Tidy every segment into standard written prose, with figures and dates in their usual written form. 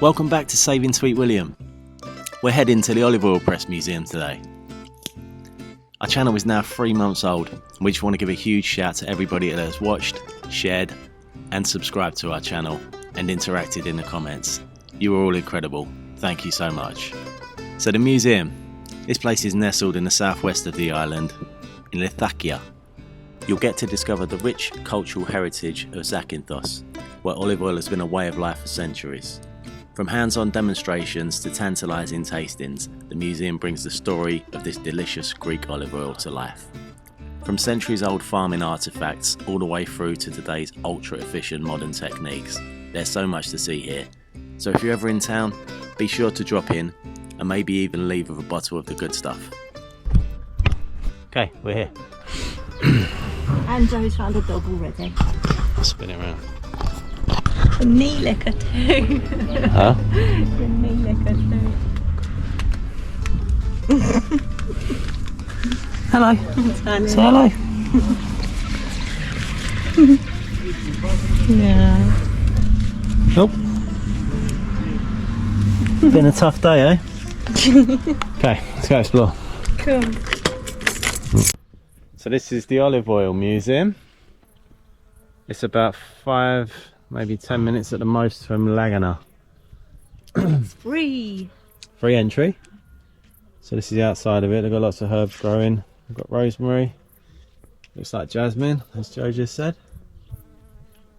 Welcome back to Saving Sweet William. We're heading to the Olive Oil Press Museum today. Our channel is now 3 months old, and we just want to give a huge shout to everybody that has watched, shared and subscribed to our channel and interacted in the comments. You are all incredible. Thank you so much. So the museum. This place is nestled in the southwest of the island, in Lithakia. You'll get to discover the rich cultural heritage of Zakynthos, where olive oil has been a way of life for centuries. From hands-on demonstrations to tantalising tastings, the museum brings the story of this delicious Greek olive oil to life. From centuries-old farming artefacts all the way through to today's ultra-efficient modern techniques, there's so much to see here. So if you're ever in town, be sure to drop in and maybe even leave with a bottle of the good stuff. Okay, we're here. And Joe's found a dog already. I'll spin it around. The knee licker too. Huh? The knee licker too. Hello. Say hello. Yeah. Oh. Been a tough day, eh? Okay, let's go explore. Cool. So this is the Olive Oil Museum. It's about 5, maybe 10 minutes at the most from Laguna. It's free. Free entry. So this is the outside of it. They've got lots of herbs growing. We've got rosemary. Looks like jasmine, as Joe just said.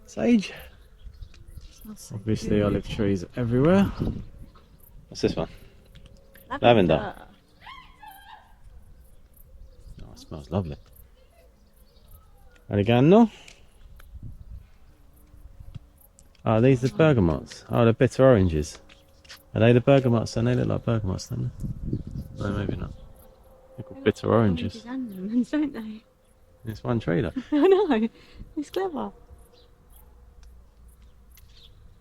Sage. So Obviously good. olive trees everywhere. What's this one? Lavender. Oh, it smells lovely. Oregano. Oh, these are bergamots. Oh, they're bitter oranges. Are they the bergamots? Then they look like bergamots, don't they? No, maybe not. They're called bitter oranges. And lemons, don't they? It's one tree though. I know. It's clever.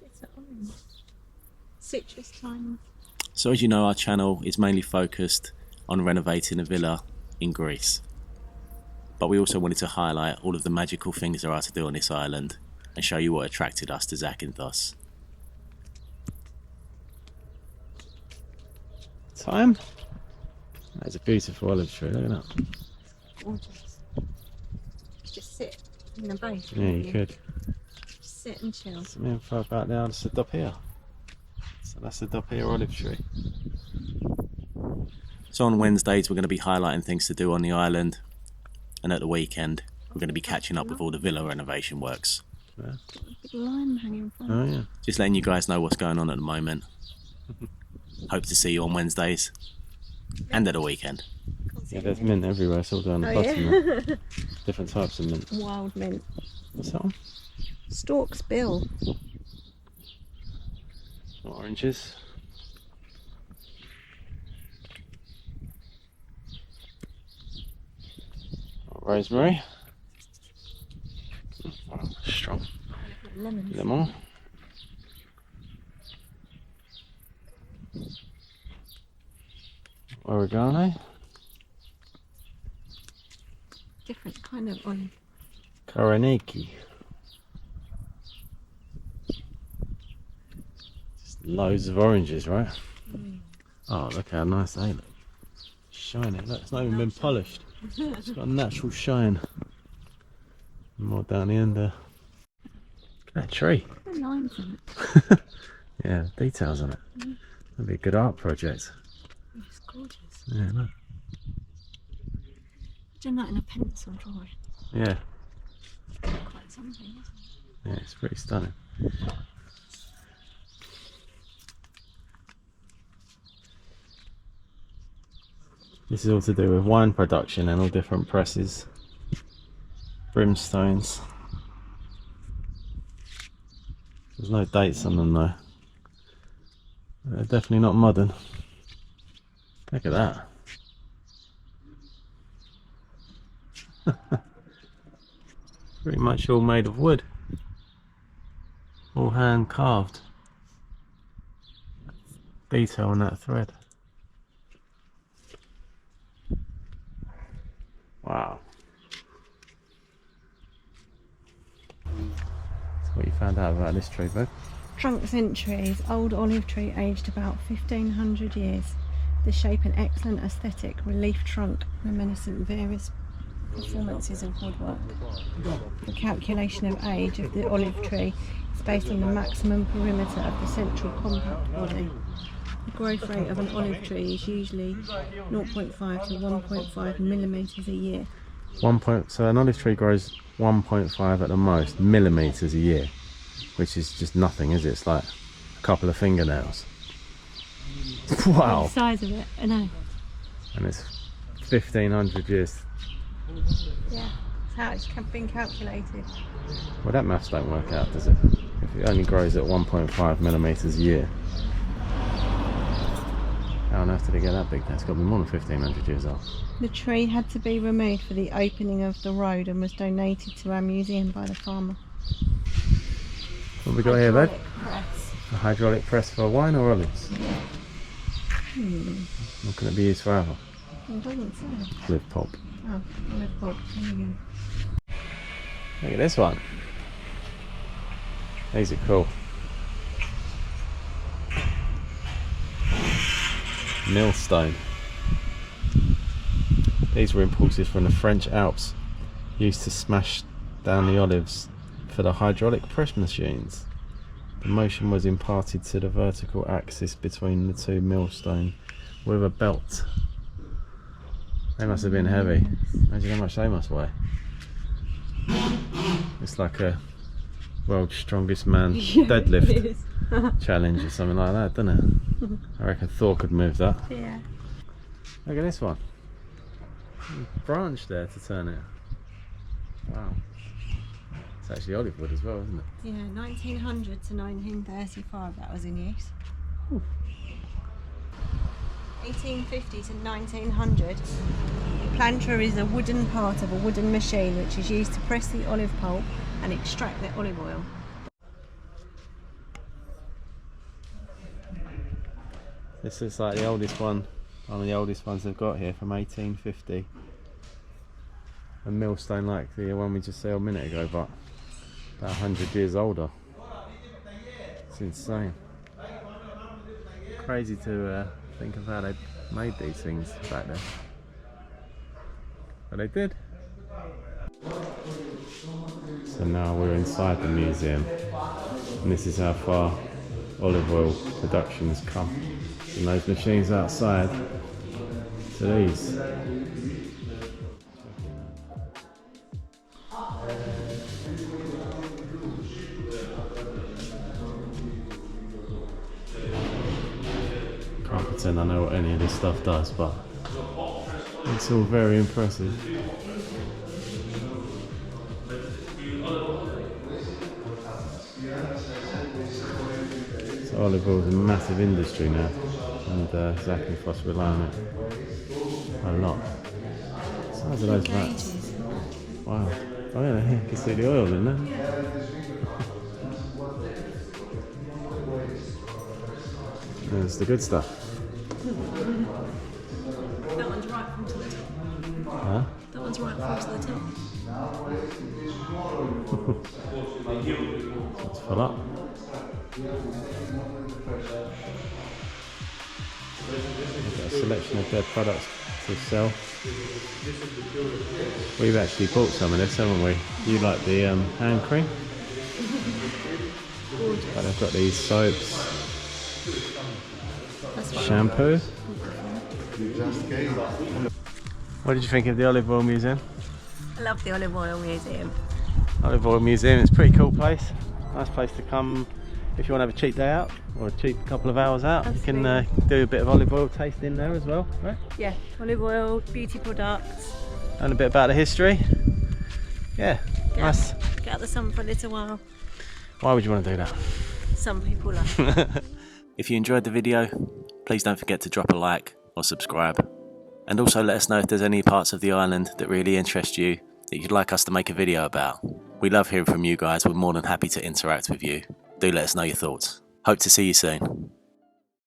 It's orange. Citrus time. So as you know, our channel is mainly focused on renovating a villa in Greece. But we also wanted to highlight all of the magical things there are to do on this island and show you what attracted us to Zakynthos. Time? That's a beautiful olive tree, look at that. Gorgeous. Just sit in the bay. Yeah, you could. Just sit and chill. Some info about the other Sadopia. So that's the Sadopia olive tree. So on Wednesdays we're going to be highlighting things to do on the island, and at the weekend we're going to be catching up with all the villa renovation works. Yeah. Big lime hanging from. Oh yeah. Just letting you guys know what's going on at the moment. Hope to see you on Wednesdays and at the weekend. Yeah, there's mint everywhere. It's all down the bottom. Yeah. Different types of mint. Wild mint. What's that one? Stork's bill. Oranges. Rosemary. Oh, strong. Lemons. Lemon. Oregano. Different kind of olive. Koroniki. Just loads of oranges, right? Oh, look how nice they look. Shiny. Look, it's not even been polished. It's got a natural shine. More down the end there. Look at that tree. The limes in it. Yeah, details on it. That'd be a good art project. It's gorgeous. Yeah, look. Doing that in a pencil drawing. Yeah, Quite something, isn't it? yeah, it's pretty stunning. This is all to do with wine production and all different presses. Brimstones. There's no dates on them though. They're definitely not modern. Look at that. Pretty much all made of wood. All hand carved. Detail on that thread. Wow. That's what you found out about this tree, bud. Trunk centuries, old olive tree aged about 1500 years. The shape and excellent aesthetic, relief trunk, reminiscent various performances of woodwork. The calculation of age of the olive tree is based on the maximum perimeter of the central compact body. The growth rate of an olive tree is usually 0.5 to 1.5 millimetres a year. So an olive tree grows 1.5 at the most millimetres a year, which is just nothing, is it? It's like a couple of fingernails. Wow. The size of it, I know. And it's 1500 years. Yeah, that's how it's been calculated. Well, that maths don't work out, does it? If it only grows at 1.5 millimetres a year. How on earth did it get that big? That's got to be more than 1500 years old. The tree had to be removed for the opening of the road and was donated to our museum by the farmer. What have we got here, babe? Press. A hydraulic press for wine or olives? What can it be used for ever? It doesn't say. Live pulp. Oh, olive pulp. There you go. Look at this one. These are cool. Millstone. These were imported from the French Alps, used to smash down the olives for the hydraulic press machines. The motion was imparted to the vertical axis between the two millstones with a belt. They must have been heavy. Imagine how much they must weigh. It's like a world's strongest man deadlift challenge or something like that, doesn't it? I reckon Thor could move that. Yeah. Look at this one. Branch there to turn it. Wow. It's actually olive wood as well, isn't it? Yeah, 1900 to 1935 that was in use. 1850 to 1900. The planter is a wooden part of a wooden machine which is used to press the olive pulp and extract the olive oil. This is like the oldest one of the oldest ones they've got here from 1850. A millstone like the one we just saw a minute ago, but about 100 years older. It's insane. Crazy to think of how they made these things back then. But they did. So now we're inside the museum, and this is how far olive oil production has come. From those machines outside to these. Can't pretend I know what any of this stuff does, but it's all very impressive. So olive oil is a massive industry now, and Zakynthos rely on it a lot. The size of those vats. Wow. Oh yeah, you can see the oil in there. There's the good stuff. That one's right from to the top. Huh? That one's right from to the top. Let's fill up. We've got a selection of their products to sell. We've actually bought some of this, haven't we? You like the hand cream? But they've got these soaps, shampoo. What did you think of the Olive Oil Museum? I love the olive oil museum. Olive Oil Museum, it's a pretty cool place. Nice place to come if you want to have a cheap day out or a cheap couple of hours out. Absolutely. You can do a bit of olive oil tasting there as well, right? Yeah, olive oil, beauty products. And a bit about the history. Yeah, nice. Get out the sun for a little while. Why would you want to do that? Some people love. If you enjoyed the video, please don't forget to drop a like or subscribe. And also let us know if there's any parts of the island that really interest you that you'd like us to make a video about. We love hearing from you guys. We're more than happy to interact with you. Do let us know your thoughts. Hope to see you soon.